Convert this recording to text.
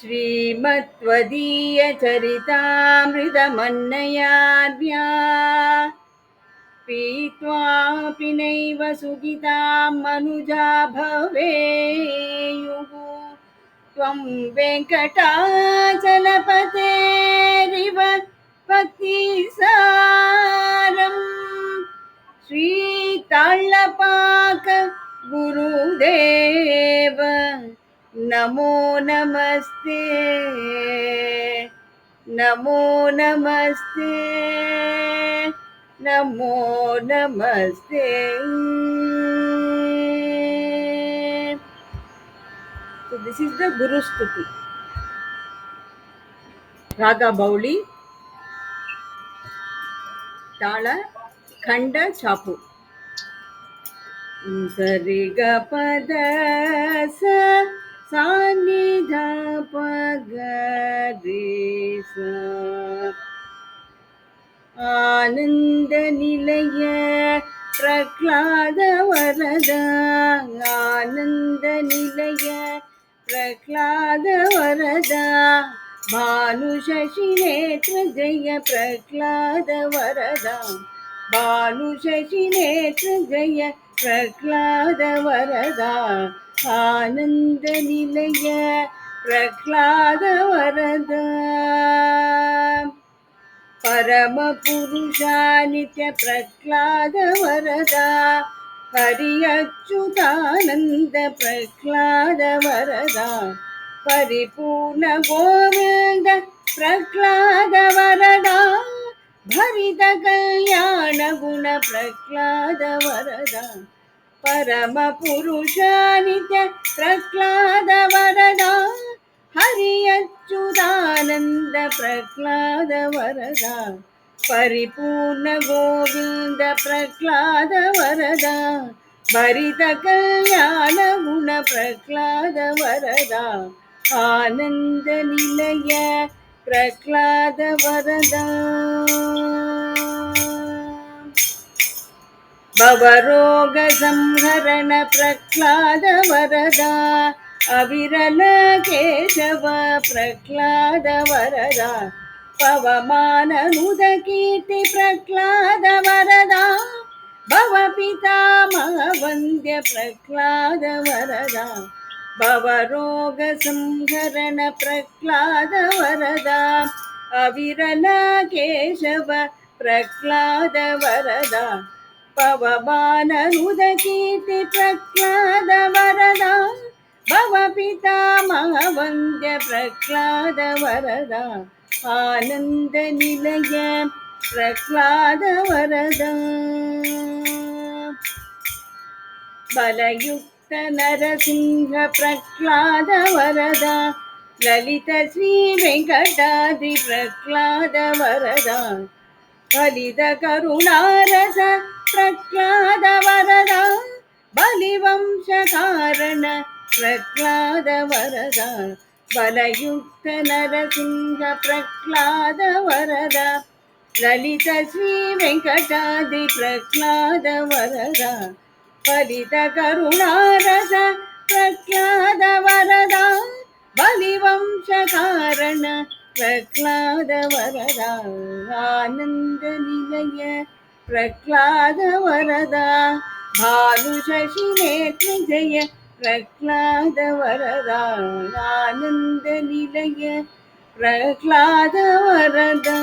श्रीमत्त्वदीयचरितामृतमन्नयाद्या पीत्वापि नैव सुखितां मनुजा भवेयुः। त्वं वेङ्कटाचलपतेरिव भक्तिसारम् श्रीताळ्ळपाक गुरुदेव नमो नमस्ते, नमो नमस्ते, नमो नमस्ते। So this is the Guru Stuti. Raga Bauli, Tala, Khanda, Chapu. Sari ga pada sa sa ni dha pa ga re sa. आनंद निलय प्रह्लाद वरदा, आनंद निलय प्रह्लाद वरदा, भानु शशि नेत्र जय प्रह्लाद वरदा, भानु शशि नेत्र जय प्रह्लाद वरदा, आनंद निलय प्रह्लाद वरदा। परम पुरुषा नित्य प्रह्लाद वरदा, हरि अच्युतानंद प्रह्लाद वरदा, परिपूर्ण गोविंद प्रह्लाद वरदा, भरित कल्याण गुण प्रह्लाद वरदा, परम पुरुषा नित्य प्रह्लाद वरदा, हरि अच्युतानंद प्रह्लाद वरदा, परिपूर्ण गोविंद प्रह्लाद वरदा, भरित कल्याण गुण प्रह्लाद वरदा, आनंद निलय प्रह्लाद वरदा। भवरोग संहरण प्रह्लाद वरदा, अविरल केशव प्रह्लाद वरदा, पवमान नुद कीर्ति प्रह्लाद वरदा, भव पितामह वन्द्य प्रह्लाद वरदा, भवरोग संहरण प्रह्लाद वरदा, अविरल केशव प्रह्लाद वरदा, पवमान नुद कीर्ति प्रह्लाद वरदा, भव पितामह वन्द्य प्रह्लाद वरदा, आनंद निलय प्रह्लाद वरदा। बलयुक्त नरसिंह प्रह्लाद वरदा, ललित श्री वेंकटाद्रि प्रह्लाद वरदा, फलित करुणारस प्रह्लाद वरदा, बलिवंश कारण प्रह्लाद वरदा, बलयुक्त नरसिंह प्रह्लाद वरदा, ललित श्री वेंकटाद्रि प्रह्लाद वरदा, फलित करुणारस प्रह्लाद वरदा, बलिवंश कारण प्रह्लाद वरदा, आनंद निलय प्रह्लाद वरदा, भानु शशि नेत्र जय प्रह्लाद वरदा, आनंद निलय प्रह्लाद वरदा।